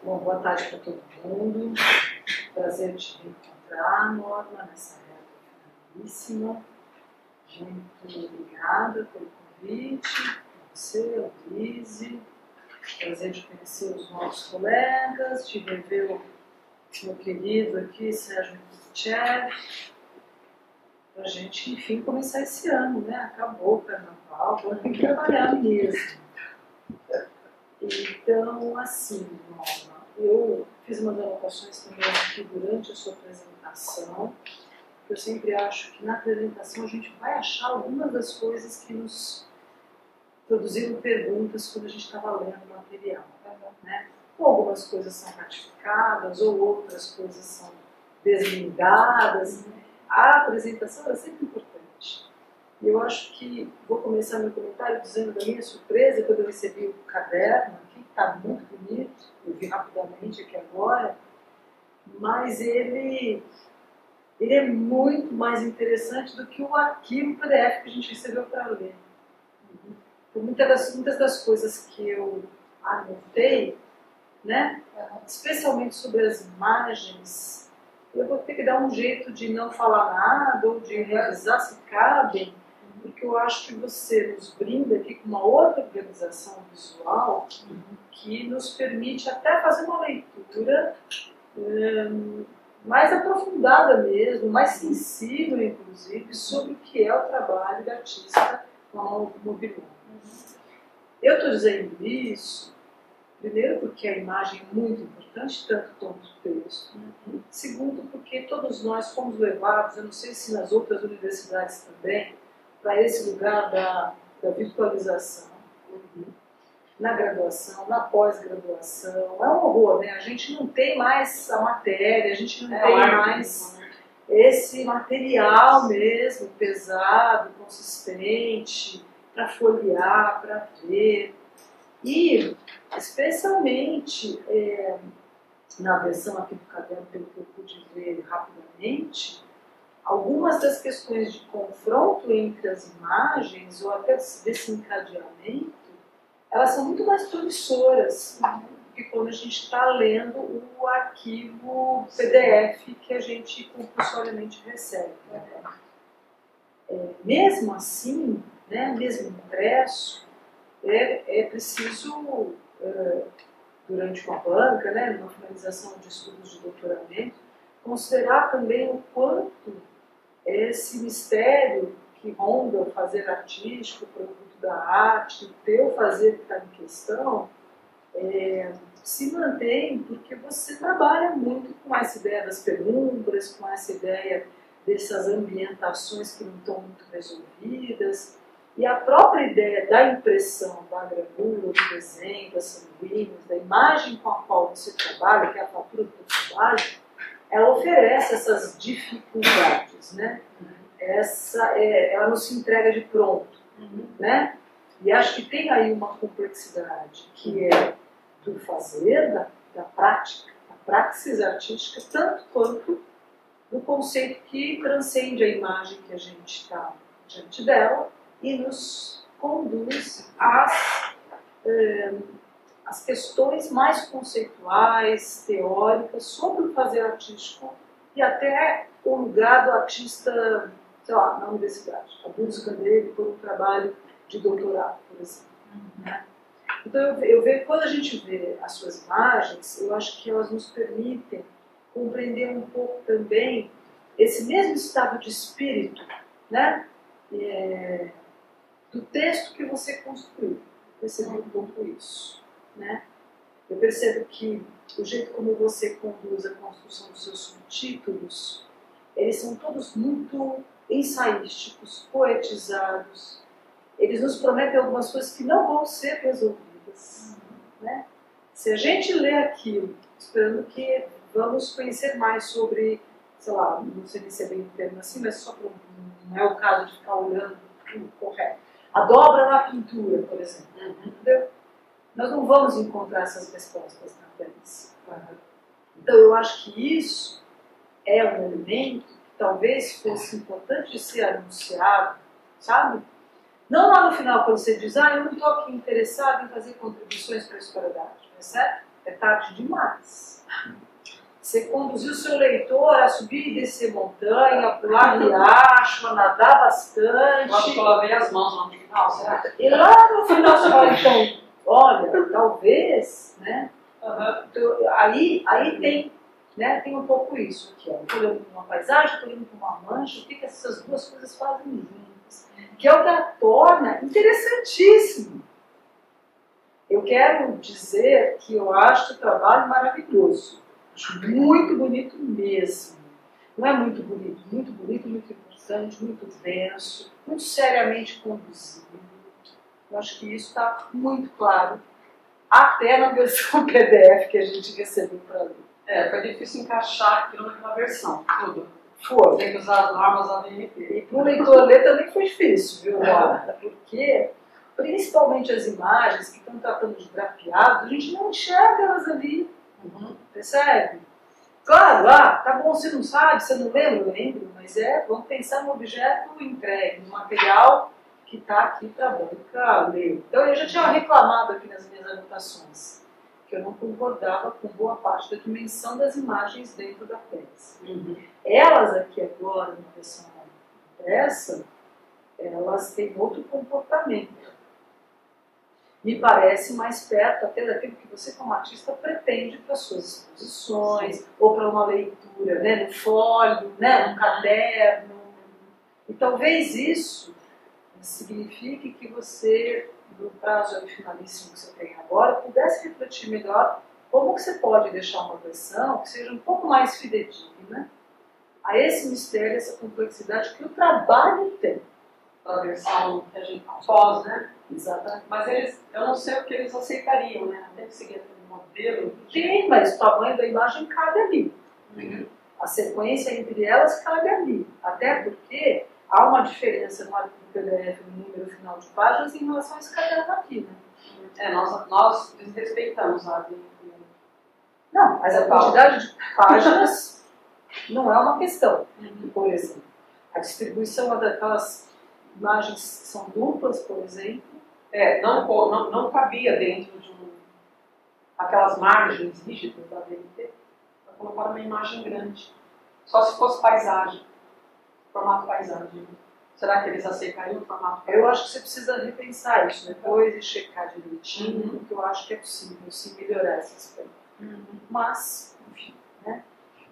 Bom, boa tarde para todo mundo. Prazer te reencontrar, Norma, nessa reta finalíssima. Muito obrigada pelo convite, a você, a Lise. Prazer de conhecer os novos colegas, de rever o meu querido aqui, Sérgio Tchev, para a gente, enfim, começar esse ano, né? Acabou o carnaval, agora tem que trabalhar mesmo. Então, assim, Norma, eu fiz umas anotações também aqui durante a sua apresentação, porque eu sempre acho que na apresentação a gente vai achar algumas das coisas que nos produziram perguntas quando a gente estava lendo o material, né? Ou algumas coisas são ratificadas, ou outras coisas são deslindadas. A apresentação é sempre importante. E eu acho que vou começar meu comentário dizendo da minha surpresa quando eu recebi o caderno aqui, que está muito bonito, eu vi rapidamente aqui agora, mas ele é muito mais interessante do que o arquivo PDF que a gente recebeu para ler. Por muitas das coisas que eu anotei, né, especialmente sobre as imagens, eu vou ter que dar um jeito de não falar nada ou de revisar se cabe, porque eu acho que você nos brinda aqui com uma outra organização visual que nos permite até fazer uma leitura mais aprofundada mesmo, mais sensível, inclusive, sobre o que é o trabalho da artista com a mão mobilona. Eu estou dizendo isso, primeiro porque a imagem é muito importante, tanto quanto o texto. Segundo, porque todos nós fomos levados, eu não sei se nas outras universidades também, para esse lugar da virtualização, na graduação, na pós-graduação. É um horror, né? A gente não tem mais a matéria, a gente não tem mais esse material mesmo, pesado, consistente, para folhear, para ver. E, especialmente, na versão aqui do caderno, pelo que eu pude ver rapidamente, algumas das questões de confronto entre as imagens, ou até desse encadeamento, elas são muito mais promissoras do que quando a gente está lendo o arquivo PDF que a gente compulsoriamente recebe. Mesmo assim, né, mesmo impresso, é preciso, durante uma banca, né, numa finalização de estudos de doutoramento, considerar também o quanto esse mistério que ronda o fazer artístico, o produto da arte, o teu fazer que está em questão, se mantém porque você trabalha muito com essa ideia das penumbras, com essa ideia dessas ambientações que não estão muito resolvidas, e a própria ideia da impressão, da gravura, do desenho, das sanguíneas, da imagem com a qual você trabalha, que é a fatura do seu trabalho, ela oferece essas dificuldades, né? Ela não se entrega de pronto, né? E acho que tem aí uma complexidade que é do fazer, da prática, da praxis artística, tanto quanto do conceito que transcende a imagem que a gente está diante dela e nos conduz às questões mais conceituais, teóricas, sobre o fazer artístico e até o lugar do artista, sei lá, na universidade, a busca dele por um trabalho de doutorado, por exemplo. Então eu vejo, quando a gente vê as suas imagens, eu acho que elas nos permitem compreender um pouco também esse mesmo estado de espírito, né, do texto que você construiu. Eu percebi um pouco isso, né? Eu percebo que o jeito como você conduz a construção dos seus subtítulos, eles são todos muito ensaísticos, poetizados. Eles nos prometem algumas coisas que não vão ser resolvidas, né? Se a gente lê aquilo, esperando que vamos conhecer mais sobre, sei lá, não sei nem se é bem o termo assim, mas só para não é o caso de ficar olhando tudo correto. A dobra na pintura, por exemplo, entendeu? Nós não vamos encontrar essas respostas na Fênix. Então eu acho que isso é um elemento que talvez fosse importante de ser anunciado, sabe? Não lá no final, quando você diz, eu não estou aqui interessado em fazer contribuições para a história da arte, percebe? é tarde demais. Você conduziu o seu leitor a subir e descer montanha, a pular riacho, a nadar bastante. Eu acho que eu lavei as mãos lá no final, será? E lá no final você fala, então, olha, talvez, né? Então, aí tem, né, tem um pouco isso aqui. Estou olhando para uma paisagem, estou olhando para uma mancha, o que essas duas coisas fazem juntas? Que é o que a torna interessantíssimo. Eu quero dizer que eu acho o trabalho maravilhoso. Acho muito bonito mesmo. Não é muito bonito, muito importante, muito denso, muito seriamente conduzido. Eu acho que isso está muito claro, até na versão PDF que a gente recebeu para ler. Foi difícil encaixar aquilo naquela versão, tudo. Foi. Tem que usar as normas da ABNT. E para o leitor ler também foi difícil, viu, Laura? Porque, principalmente as imagens que estão tratando de grapeado, a gente não enxerga elas ali. Percebe? Claro, tá bom, você não sabe, você não lembra, eu lembro, mas vamos pensar no objeto entregue, no material que está aqui para a banca ler. Então eu já tinha reclamado aqui nas minhas anotações, que eu não concordava com boa parte da dimensão das imagens dentro da peça. Elas aqui agora, na versão impressa, elas têm outro comportamento. Me parece mais perto até daquilo que você, como artista, pretende para suas exposições, ou para uma leitura, né, no folho, né, no caderno. E talvez isso signifique que você, no prazo finalíssimo que você tem agora, pudesse refletir melhor como que você pode deixar uma versão que seja um pouco mais fidedigna a esse mistério, essa complexidade que o trabalho tem. A versão que a gente pós, né? Exatamente. Mas eu não sei o que eles aceitariam, né? Tem que seguir aquele modelo. Sim, mas o tamanho da imagem cabe ali. A sequência entre elas cabe ali. Até porque há uma diferença no arquivo PDF, no número final de páginas, em relação a esse caderno aqui, né? Nós desrespeitamos a ABNT. Não, mas a quantidade de páginas não é uma questão. Por exemplo, a distribuição daquelas imagens que são duplas, por exemplo, não cabia dentro de aquelas margens rígidas da ABNT para colocar uma imagem grande. Só se fosse paisagem, formato paisagem. Será que eles aceitariam o formato paisagem? Eu acho que você precisa repensar isso depois e checar direitinho, porque eu acho que é possível sim melhorar esse aspecto. Mas, enfim, né?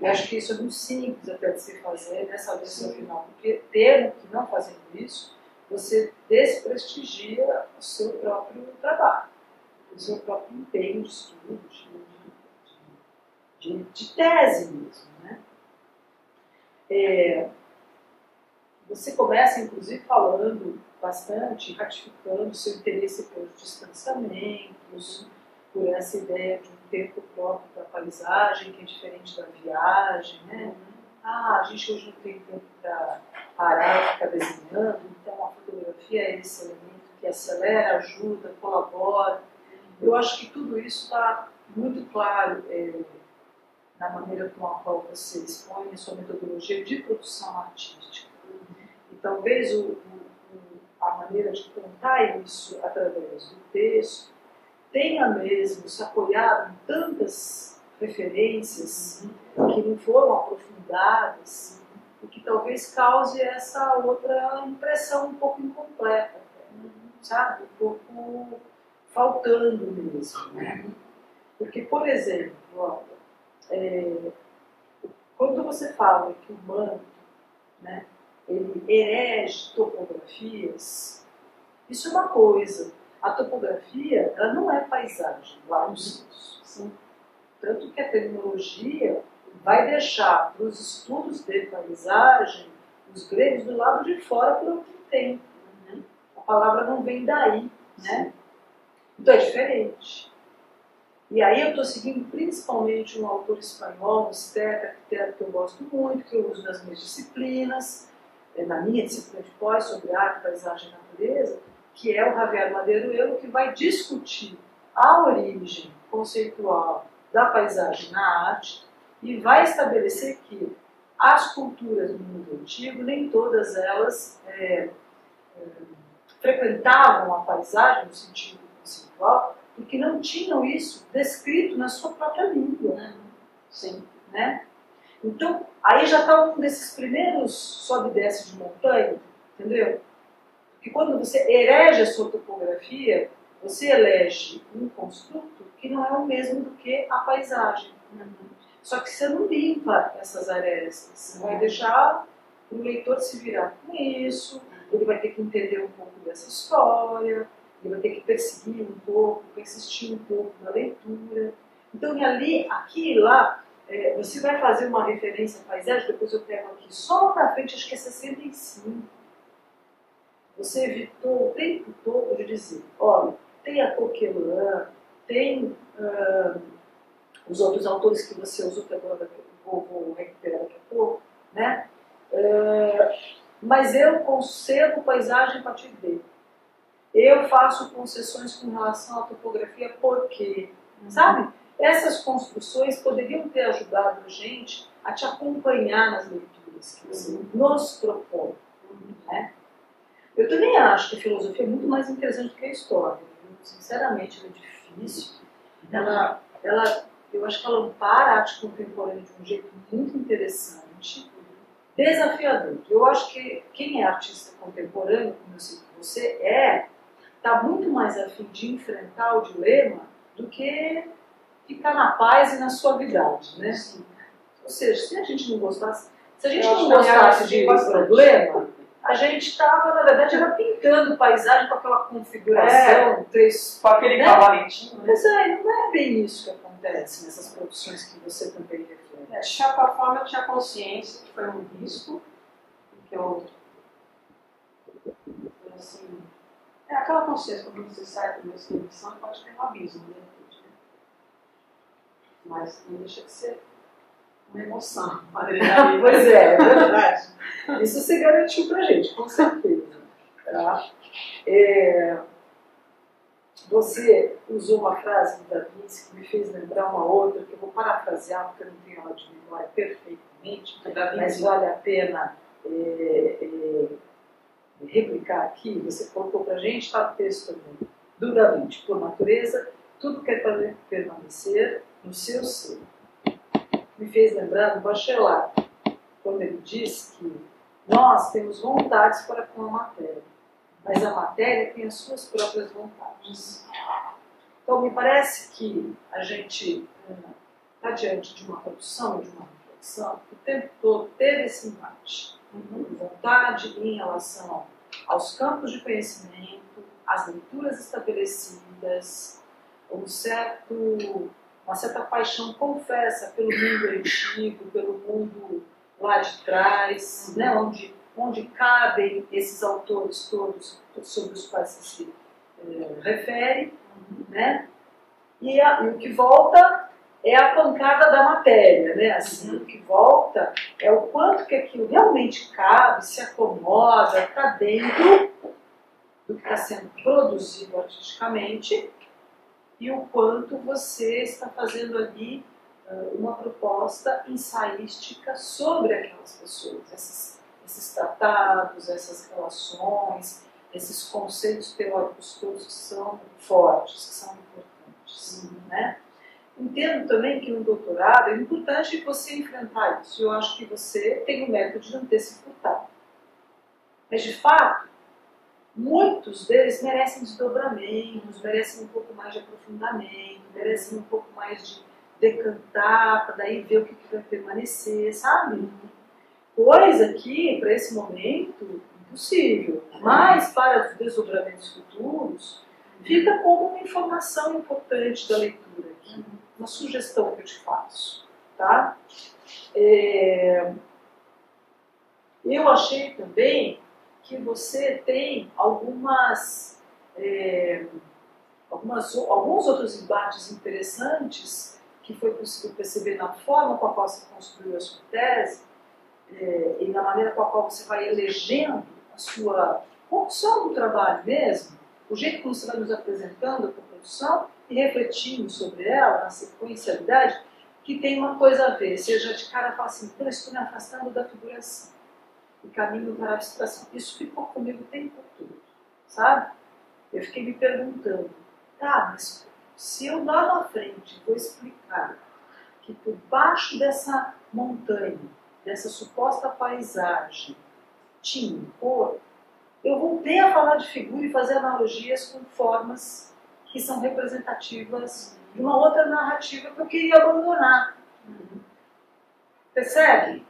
Eu acho que isso é muito simples até de se fazer nessa versão final, porque tendo que não fazendo isso, você desprestigia o seu próprio trabalho, o seu próprio empenho de estudo, de tese mesmo, né? Você começa, inclusive, falando bastante, ratificando o seu interesse pelos distanciamentos, por essa ideia de um tempo próprio da paisagem, que é diferente da viagem, né? A gente hoje não tem tempo para parar e ficar desenhando, então a fotografia é esse elemento que acelera, ajuda, colabora. Eu acho que tudo isso está muito claro na maneira com a qual você expõe a sua metodologia de produção artística. E talvez a maneira de contar isso através do texto tenha mesmo se apoiado em tantas referências que não foram aprofundadas e que talvez cause essa outra impressão um pouco incompleta, sabe? Um pouco faltando mesmo, né? Porque, por exemplo, quando você fala que o manto, né, ele erege topografias, isso é uma coisa. A topografia, ela não é paisagem, lá no senso. Tanto que a terminologia vai deixar para os estudos de paisagem os gregos do lado de fora por algum tempo. A palavra não vem daí, né? Então é diferente. E aí eu estou seguindo principalmente um autor espanhol, um estético, arquiteto que eu gosto muito, que eu uso nas minhas disciplinas, na minha disciplina de pós sobre arte, paisagem e natureza, que é o Javier Maderuelo, que vai discutir a origem conceitual da paisagem na arte e vai estabelecer que as culturas do mundo antigo, nem todas elas frequentavam a paisagem no sentido conceitual porque não tinham isso descrito na sua própria língua. Sim. Né? Então, aí já está um desses primeiros sobe e desce de montanha, entendeu? Porque quando você elege a sua topografia, você elege um construto que não é o mesmo do que a paisagem. Só que você não limpa essas arestas, você vai deixar o leitor se virar com isso, ele vai ter que entender um pouco dessa história, ele vai ter que perseguir um pouco, persistir um pouco na leitura. Então, ali, aqui e lá, você vai fazer uma referência à paisagem, depois eu pego aqui, só lá na frente, acho que é 65. Você evitou o tempo todo de dizer, olha, tem a Coquelin, tem os outros autores que você usou, que agora vou recuperar daqui a pouco, né? Mas eu concedo paisagem a partir dele. Eu faço concessões com relação à topografia porque, sabe? Essas construções poderiam ter ajudado a gente a te acompanhar nas leituras que você nos propõe. Né? Eu também acho que a filosofia é muito mais interessante do que a história. Sinceramente, ela é difícil. Eu acho que ela ampara a arte contemporânea de um jeito muito interessante, desafiador. Eu acho que quem é artista contemporâneo, como eu sei que você está muito mais a fim de enfrentar o dilema do que ficar na paz e na suavidade, né? Ou seja, se a gente não gostasse, de problema, a gente estava, na verdade, era pintando paisagem com aquela configuração, com aquele cavaletinho. Né? Mas não é bem isso que acontece nessas produções que você também reflete. De certa forma, eu tinha consciência que foi um risco, que eu, assim, aquela consciência, quando você sai da expedição, pode ter um abismo, né? Mas não deixa de ser uma emoção, uma adrenalina. Pois é verdade. Isso você garantiu pra gente, com certeza. Tá? Você usou uma frase do Da Vinci que me fez lembrar uma outra, que eu vou parafrasear, porque eu não tenho ela de memória perfeitamente, mas vale a pena replicar aqui. Você colocou pra gente, está no texto também, do Da Vinci. Por natureza, tudo quer permanecer no seu ser. Me fez lembrar do Bachelard, quando ele diz que nós temos vontades para com a matéria, mas a matéria tem as suas próprias vontades. Então, me parece que a gente está diante de uma produção, de uma reflexão, que o tempo todo teve esse embate. Vontade em relação aos campos de conhecimento, às leituras estabelecidas, uma certa paixão confessa pelo mundo antigo, pelo mundo lá de trás, né, onde cabem esses autores todos sobre os quais se refere, né? E o que volta é a pancada da matéria, né? Assim, o que volta é o quanto que aquilo realmente cabe, se acomoda, está dentro do que está sendo produzido artisticamente, e o quanto você está fazendo ali uma proposta ensaística sobre aquelas pessoas, esses tratados, essas relações, esses conceitos teóricos todos que são fortes, que são importantes. Né? Entendo também que no doutorado é importante você enfrentar isso. Eu acho que você tem o mérito de não ter se furtado. Mas, de fato, muitos deles merecem desdobramentos, merecem um pouco mais de aprofundamento, merecem um pouco mais de decantar, para daí ver o que vai permanecer, sabe? Coisa que, para esse momento, impossível. Mas, para os desdobramentos futuros, fica como uma informação importante da leitura aqui. Uma sugestão que eu te faço. Tá? Eu achei também que você tem alguns outros embates interessantes que foi possível perceber na forma com a qual você construiu a sua tese e na maneira com a qual você vai elegendo a sua produção do trabalho mesmo, o jeito como você vai nos apresentando a produção e refletindo sobre ela, na sequencialidade, que tem uma coisa a ver. Você já de cara fala assim, então estou me afastando da figuração e caminho para a abstração. Isso ficou comigo o tempo todo, sabe? Eu fiquei me perguntando, mas se eu lá na frente vou explicar que por baixo dessa montanha, dessa suposta paisagem, tinha cor, eu voltei a falar de figura e fazer analogias com formas que são representativas de uma outra narrativa que eu queria abandonar. Percebe?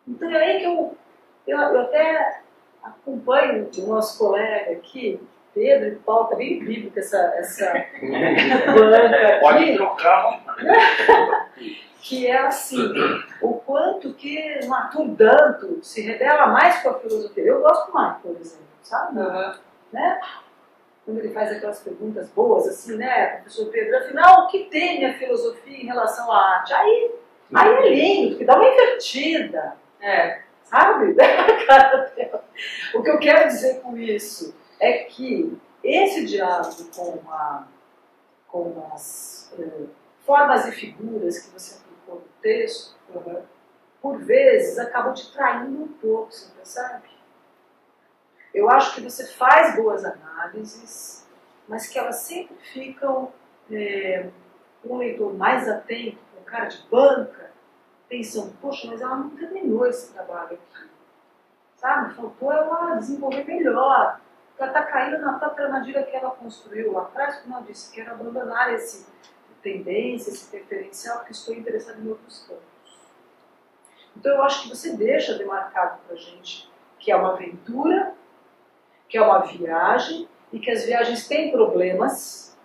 Então é aí que eu até acompanho o nosso colega aqui, Pedro e Paulo, tá bem bíblica essa banca Pode aqui, trocar. que é assim, o quanto que Maturdanto se revela mais com a filosofia. Eu gosto mais, por exemplo, sabe? Né? Quando ele faz aquelas perguntas boas, assim, né, professor Pedro, afinal, o que tem a filosofia em relação à arte? Aí é lindo, porque dá uma invertida, sabe? O que eu quero dizer com isso é que esse diálogo com as formas e figuras que você aplicou no texto, por vezes, acabam te traindo um pouco, você percebe? Eu acho que você faz boas análises, mas que elas sempre ficam com um leitor mais atento, com cara de banca, pensando, poxa, mas ela não terminou esse trabalho aqui. Sabe? Faltou ela desenvolver melhor. Ela está caindo na própria armadilha que ela construiu lá atrás, como eu disse, quero abandonar esse tendência, esse referencial, porque estou interessado em outros campos. Então eu acho que você deixa demarcado para a gente que é uma aventura, que é uma viagem, e que as viagens têm problemas,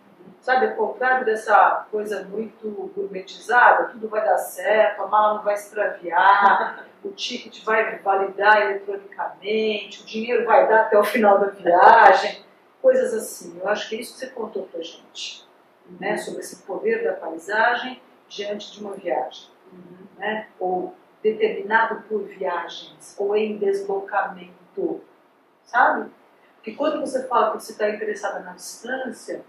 sabe, ao contrário dessa coisa muito gourmetizada, tudo vai dar certo, a mala não vai extraviar, o ticket vai validar eletronicamente, o dinheiro vai dar até o final da viagem, coisas assim. Eu acho que é isso que você contou pra gente, né, sobre esse poder da paisagem diante de uma viagem, né, ou determinado por viagens, ou em deslocamento, sabe? Porque quando você fala que você está interessada na distância,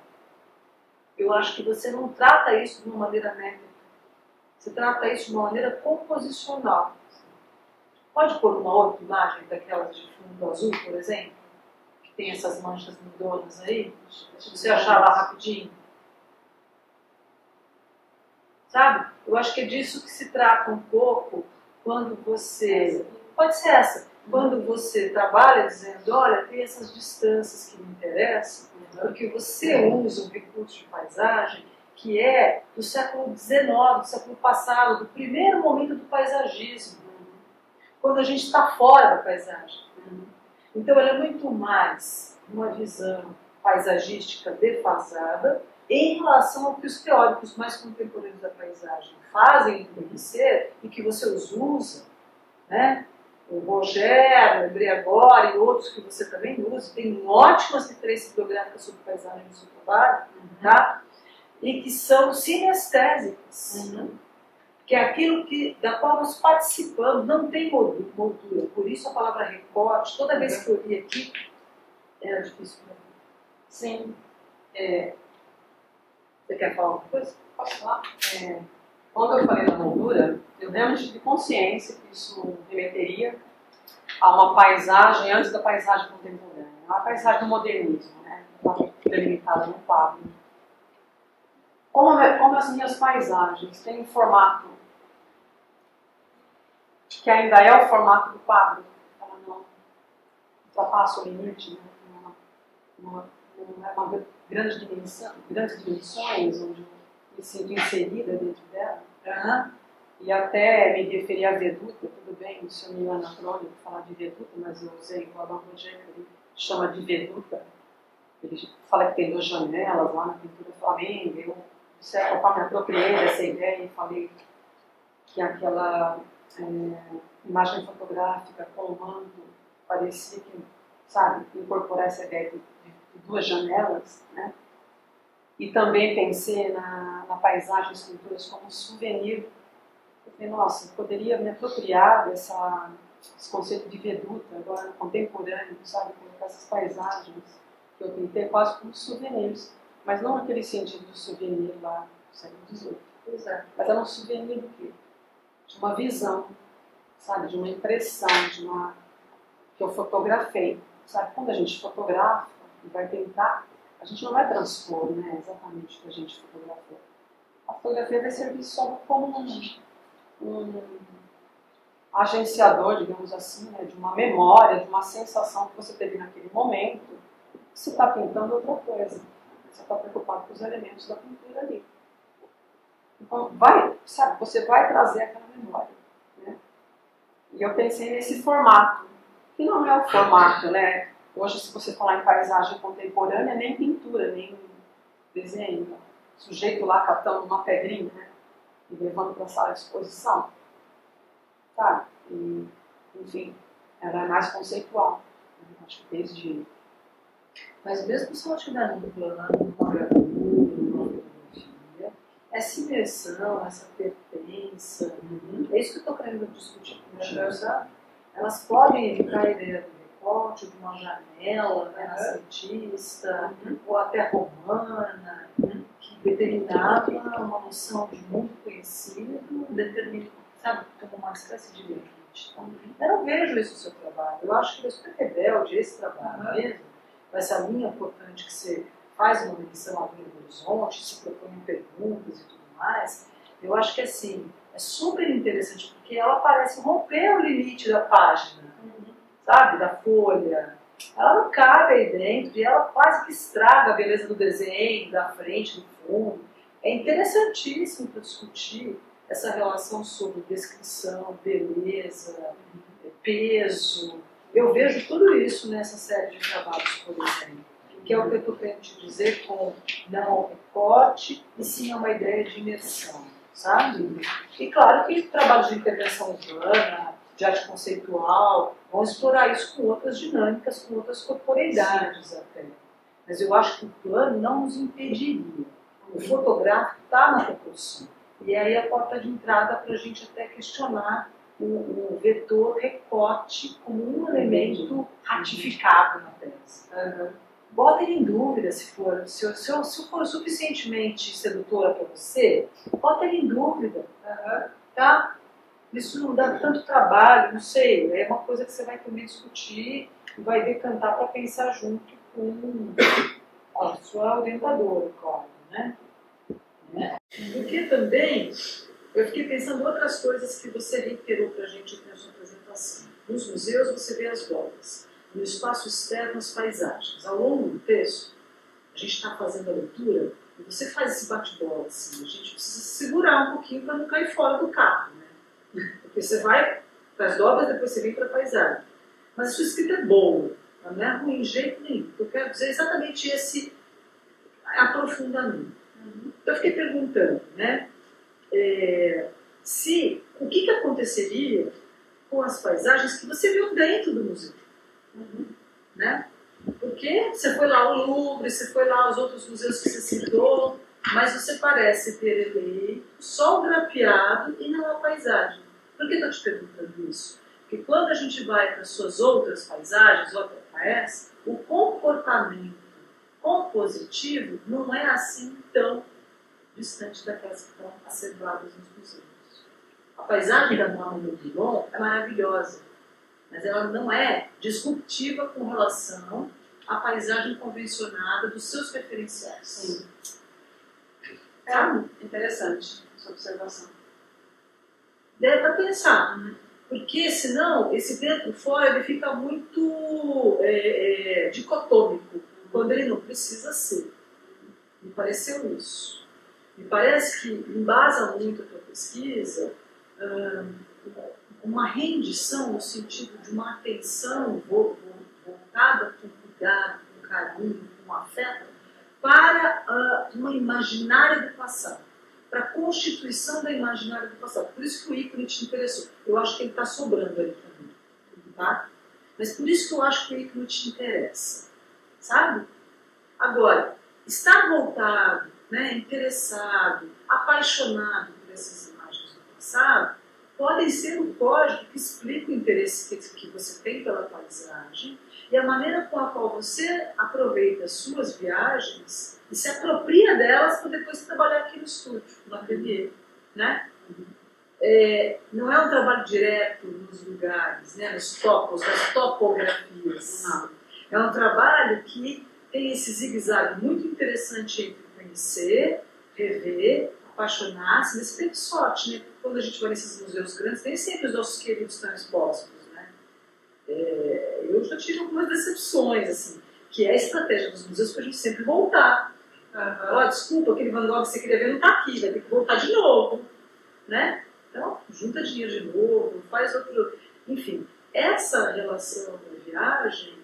eu acho que você não trata isso de uma maneira métrica. Você trata isso de uma maneira composicional. Pode pôr uma outra imagem daquelas de fundo azul, por exemplo, que tem essas manchas lindonas aí? Se você achar lá rapidinho. Sabe? Eu acho que é disso que se trata um pouco quando você... Pode ser essa. Quando você trabalha dizendo, olha, tem essas distâncias que me interessam, porque você usa um recurso de paisagem que é do século XIX, do século passado, do primeiro momento do paisagismo, quando a gente está fora da paisagem. Então ela é muito mais uma visão paisagística defasada em relação ao que os teóricos mais contemporâneos da paisagem fazem reconhecer e que você os usa, né? O Rogério, lembrei agora, e outros que você também usa, tem ótimas referências bibliográficas sobre paisagem no seu trabalho, tá? E que são sinestésicas, que é aquilo da qual nós participamos, não tem moldura, por isso a palavra recorte, toda vez que eu li aqui, era difícil para mim. Sim. Você quer falar alguma coisa? Posso falar? Quando eu falei da moldura, eu realmente tive consciência que isso remeteria a uma paisagem antes da paisagem contemporânea, uma paisagem do modernismo, né? Delimitada no quadro. Como as minhas paisagens têm um formato que ainda é o formato do quadro, ela não ultrapassa o limite, né? Não é uma grandes dimensões, onde eu me sinto inserida dentro dela. E até me referi a veduta, tudo bem, isso é meio anacrônico falar de veduta, mas eu usei o Allan Roger, que ele chama de veduta. Ele fala que tem 2 janelas lá na pintura Flamengo. Eu, de certa forma, me apropriei dessa ideia e falei que aquela imagem fotográfica com o manto parecia que, sabe, incorporar essa ideia de 2 janelas, né? E também pensei na paisagem, esculturas como souvenir. Eu falei, nossa, eu poderia me apropriar desse conceito de veduta, agora no contemporâneo, sabe, colocar essas paisagens que eu pintei quase como souvenirs, mas não naquele sentido do souvenir lá do século XVIII. Mas era um souvenir do quê? De uma visão, sabe, de uma impressão, que eu fotografei. Sabe, quando a gente fotografa e vai tentar A gente não vai transpor, né, exatamente o que a gente fotografou. A fotografia vai servir só como um agenciador, digamos assim, né, de uma memória, de uma sensação que você teve naquele momento. Você está pintando outra coisa. Você está preocupado com os elementos da pintura ali. Então, você vai trazer aquela memória. Né? E eu pensei nesse formato, que não é o formato, né? Hoje, se você falar em paisagem contemporânea, nem pintura, nem desenho. O sujeito lá catando uma pedrinha, né? E levando para a sala de exposição. Sabe? E, enfim, era mais conceitual. Acho que desde... Mas mesmo se ela estiver num plano, numa gravura, numa fotografia, essa imersão, essa pertença, é isso que eu estou querendo discutir com você, sabe? Elas podem evitar a ideia do recorte, de uma janela renascentista, ou até romana, que determinava uma noção de mundo conhecido, sabe, como uma espécie de limite. Eu não vejo isso no seu trabalho. Eu acho que ele é super rebelde, esse trabalho mesmo. Essa linha importante que você faz uma menção à linha do horizonte, se propõe perguntas e tudo mais, eu acho que assim, é super interessante, porque ela parece romper o limite da página, sabe, da folha. Ela não cabe aí dentro e ela quase que estraga a beleza do desenho, da frente, do fundo. É interessantíssimo para discutir essa relação sobre descrição, beleza, peso. Eu vejo tudo isso nessa série de trabalhos, por exemplo, que é o que eu estou querendo te dizer com não recorte, e sim uma ideia de imersão, sabe? E claro que trabalhos de intervenção urbana, de arte conceitual, vão explorar isso com outras dinâmicas, com outras corporeidades até. Mas eu acho que o plano não nos impediria. O fotográfico está na proporção. E aí a porta de entrada para a gente até questionar o vetor recorte como um elemento ratificado na peça. Bota ele em dúvida se for suficientemente sedutora para você, bota ele em dúvida. Tá? Isso não dá tanto trabalho, não sei, é uma coisa que você vai também discutir e vai decantar para pensar junto com a sua orientadora, claro, né? Porque também eu fiquei pensando em outras coisas que você reiterou para a gente na sua apresentação. Nos museus você vê as obras, no espaço externo as paisagens. Ao longo do texto, a gente está fazendo a leitura e você faz esse bate-bola assim, a gente precisa segurar um pouquinho para não cair fora do carro, né? Porque você vai para as obras, depois você vem para a paisagem. Mas a sua escrita é boa, não é ruim de jeito nenhum. Eu quero dizer exatamente esse aprofundamento. Eu fiquei perguntando, né? O que aconteceria com as paisagens que você viu dentro do museu. Né? Porque você foi lá ao Louvre, você foi lá aos outros museus que você citou, mas você parece ter eleito só o grapeado e não a paisagem. Por que eu estou te perguntando isso? Porque quando a gente vai para as suas outras paisagens, outra peça, o comportamento compositivo não é assim tão distante daquelas que estão acervadas nos museus. A paisagem da Moine Moulin é maravilhosa, mas ela não é disruptiva com relação à paisagem convencionada dos seus referenciais. Sim. Interessante essa observação. Deve para pensar, porque senão esse dentro-fora ele fica muito dicotômico, quando ele não precisa ser. Me pareceu isso. Me parece que embasa muito a tua pesquisa uma rendição no sentido de uma atenção voltada com cuidado, com carinho, com afeto, para uma imaginária do passado, para a constituição da imaginária do passado. Por isso que o ícone te interessou. Eu acho que ele está sobrando ali também. Tá? Mas por isso que eu acho que o ícone te interessa. Sabe? Agora, estar voltado, né, interessado, apaixonado por essas imagens do passado, podem ser um código que explica o interesse que você tem pela paisagem e a maneira com a qual você aproveita as suas viagens e se apropria delas para depois trabalhar aqui no estúdio, no ateliê. Né? Não é um trabalho direto nos lugares, né, nos topos, nas topografias. Não. É um trabalho que tem esse zigue-zague muito interessante entre conhecer, rever, apaixonar-se, mas teve sorte, né? Quando a gente vai nesses museus grandes, nem sempre os nossos queridos estão expostos, né? Eu já tive algumas decepções, assim, que é a estratégia dos museus para a gente sempre voltar. Desculpa, aquele Van Gogh que você queria ver não está aqui, vai ter que voltar de novo, né? Então, junta dinheiro de novo, faz outro... Enfim, essa relação da viagem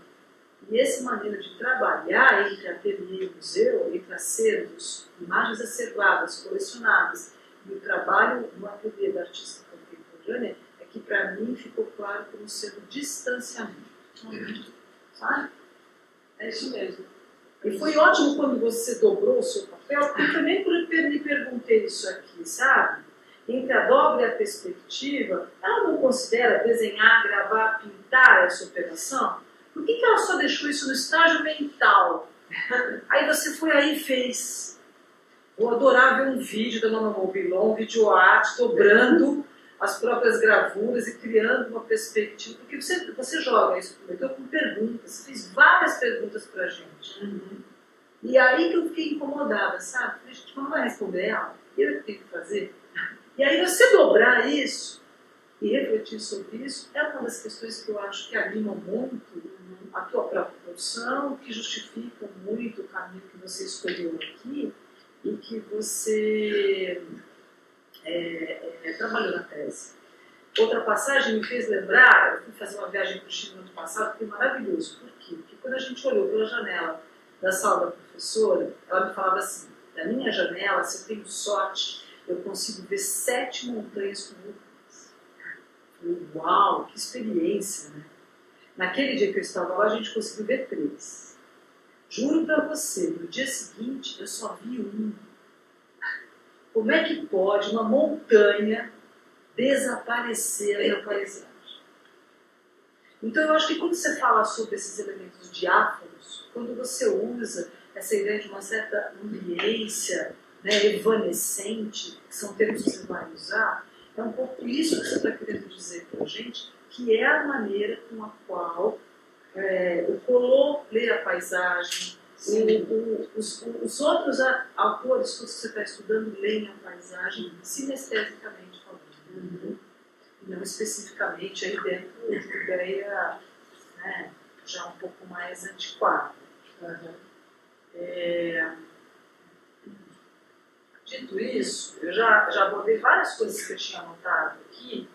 e essa maneira de trabalhar entre ateliê e museu, entre acervos, imagens acervadas, colecionadas, e o trabalho no ateliê da artista contemporânea, é que para mim ficou claro como sendo distanciamento. Sabe? É isso mesmo. E foi ótimo quando você dobrou o seu papel, porque também me perguntei isso aqui, sabe? Entre a dobra e a perspectiva, ela não considera desenhar, gravar, pintar essa operação? Por que ela só deixou isso no estágio mental? Aí você foi aí e fez. Vou adorar ver um vídeo da Mama Mobilon, um vídeo arte, dobrando as próprias gravuras e criando uma perspectiva. Porque você joga isso com perguntas, você fez várias perguntas para a gente. E aí que eu fiquei incomodada, sabe? A gente não vai responder ela, eu tenho que fazer. E aí você dobrar isso e refletir sobre isso é uma das questões que eu acho que animam muito a tua própria produção, que justificam muito o caminho que você escolheu aqui e que você trabalhou na tese. Outra passagem me fez lembrar, eu fui fazer uma viagem para o Chile no ano passado, que foi maravilhoso. Por quê? Porque quando a gente olhou pela janela da sala da professora, ela me falava assim, da minha janela, se eu tenho sorte, eu consigo ver 7 montanhas com vulcões. Uau, que experiência, né? Naquele dia que eu estava lá, a gente conseguiu ver 3. Juro para você, no dia seguinte, eu só vi 1. Como é que pode uma montanha desaparecer na paisagem? Então, eu acho que quando você fala sobre esses elementos diáfanos, quando você usa essa ideia de uma certa ambiência, né, evanescente, que são termos que você vai usar, é um pouco isso que você está querendo dizer para a gente, que é a maneira com a qual o Collot lê a paisagem, os outros autores que você está estudando leem a paisagem sinestesicamente falando. Não especificamente aí dentro de uma ideia, né, já um pouco mais antiquada. Dito isso, eu já abordei várias coisas que eu tinha anotado aqui,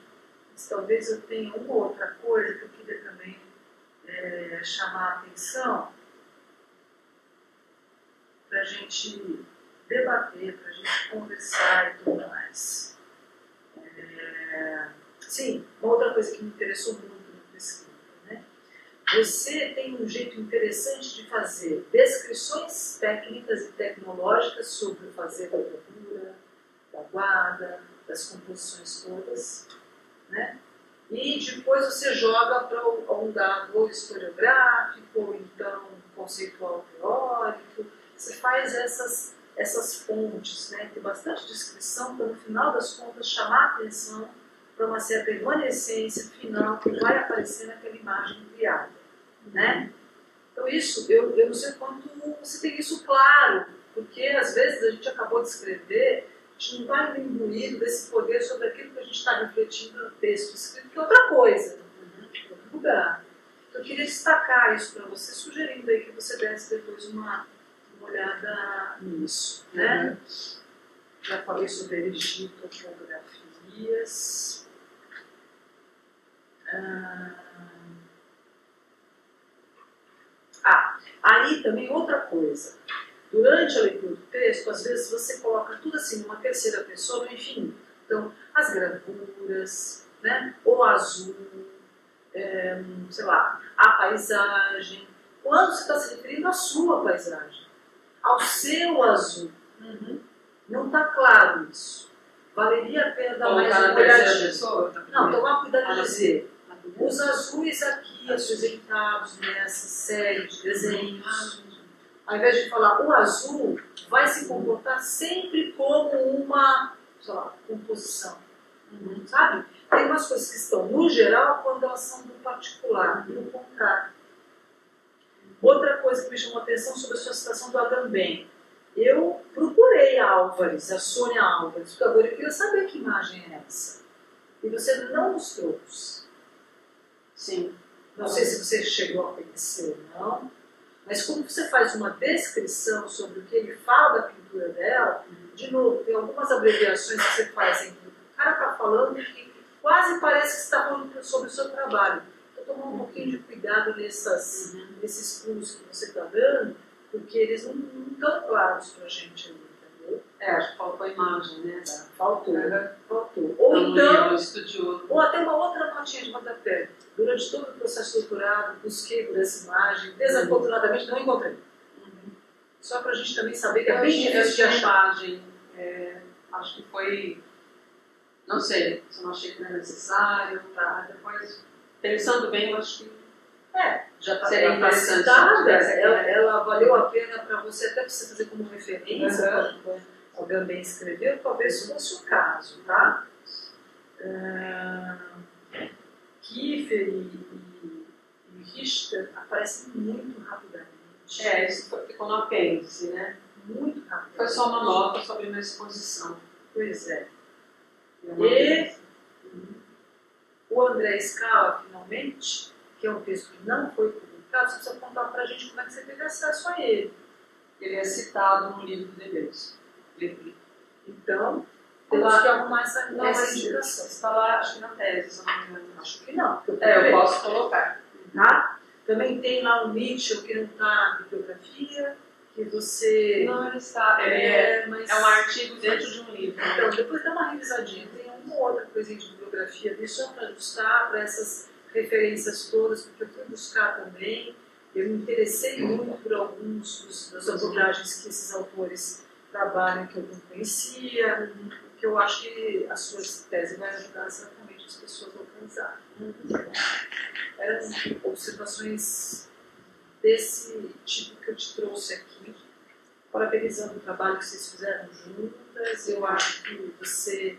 mas talvez eu tenha uma ou outra coisa que eu queria também chamar a atenção para a gente debater, para a gente conversar e tudo mais. Sim, uma outra coisa que me interessou muito na pesquisa, né? Você tem um jeito interessante de fazer descrições técnicas e tecnológicas sobre o fazer da gravura, da guarda, das composições todas, né? E depois você joga para um dado ou historiográfico, ou então conceitual teórico. Você faz essas fontes, né? Tem bastante descrição para, no final das contas, chamar a atenção para uma certa evanescência final que vai aparecer naquela imagem criada, né? Então isso, eu não sei quanto você tem isso claro, porque às vezes a gente acabou de escrever, a gente não está imbuído desse poder sobre aquilo que a gente está refletindo no texto escrito, que é outra coisa, outro lugar. Então eu queria destacar isso para você, sugerindo aí que você desse depois uma olhada nisso, né? Já falei sobre Egito, fotografias. Aí também outra coisa. Durante a leitura do texto, às vezes você coloca tudo assim numa terceira pessoa no infinito. Então, as gravuras, né? O azul, sei lá, a paisagem. Quando você está se referindo à sua paisagem, ao seu azul. Não está claro isso. Valeria a pena dar mais uma olhadinha. Não, tomar cuidado de dizer. Os azuis aqui, apresentados nessa série de desenhos, ao invés de falar o azul, vai se comportar sempre como uma, sei lá, composição. Sabe? Tem umas coisas que estão no geral quando elas são do particular, e no contrário. Outra coisa que me chamou a atenção sobre a sua citação do Agamben. Eu procurei a Álvares, a Sônia Álvares, porque agora eu queria saber que imagem é essa. E você não nos trouxe. Sim. Não sei se você chegou a conhecer ou não, mas quando você faz uma descrição sobre o que ele fala da pintura dela, de novo, tem algumas abreviações que você faz entre o cara está falando que quase parece que está falando sobre o seu trabalho. Estou tomando um pouquinho de cuidado nesses pulos que você está dando, porque eles não estão claros para a gente ali, entendeu? Acho que faltou a imagem, né? Faltou. Faltou. Ou então, estudioso. ou até uma outra notinha de rodapé. Durante todo o processo doutorado, busquei por essa imagem, desafortunadamente não encontrei. Só para a gente também saber que é bem difícil de achar. Imagem, acho que foi, não sei, se eu não achei que não é necessário, tá? Depois, pensando bem, eu acho que já está seria interessante. Ela valeu a pena para você, até para você fazer como referência, o Agamben escreveu, talvez fosse o caso, tá? Kiefer e Richter aparecem muito rapidamente. Isso ficou no apêndice, né? Muito rapidamente. Foi só uma nota sobre uma exposição. Pois é. E o André Scala, finalmente, que é um texto que não foi publicado, você precisa contar para a gente como é que você teve acesso a ele. Ele é citado no livro de Deleuze. Então, temos que arrumar essa indicação. Está lá, acho que na tese, se eu não me engano. Acho que não. Eu posso colocar. Tá? Também tem lá o Mitchell, que não está na bibliografia, que você... Não, ele está. Mas... É um artigo dentro de um livro. Então, depois dá uma revisadinha. Tem uma outra coisinha de bibliografia ali, só para ajustar para essas referências todas, porque eu fui buscar também. Eu me interessei muito por alguns das abordagens que esses autores trabalham que eu não conhecia, que eu acho que as suas teses vão ajudar certamente as pessoas a alcançarem. Eram observações desse tipo que eu te trouxe aqui, parabenizando o trabalho que vocês fizeram juntas. Eu acho que você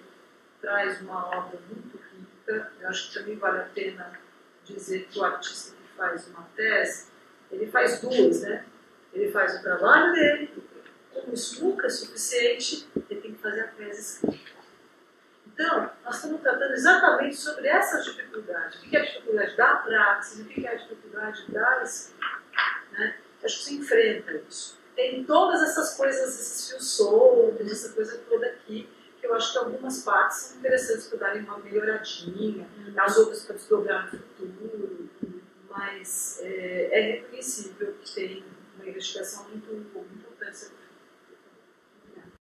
traz uma obra muito rica. Eu acho que também vale a pena dizer que o artista que faz uma tese, ele faz duas, né? Ele faz o trabalho dele, como isso nunca é suficiente, ele tem que fazer a tese escrita. Então, nós estamos tratando exatamente sobre essas dificuldades. O que é a dificuldade da praxis, o que é a dificuldade da escrita. Né? Acho que você enfrenta isso. Tem todas essas coisas, esses fios soltos, essa coisa toda aqui, que eu acho que algumas partes são interessantes para darem uma melhoradinha, as outras para desdobrar no futuro, mas é reconhecível que tem uma investigação muito importante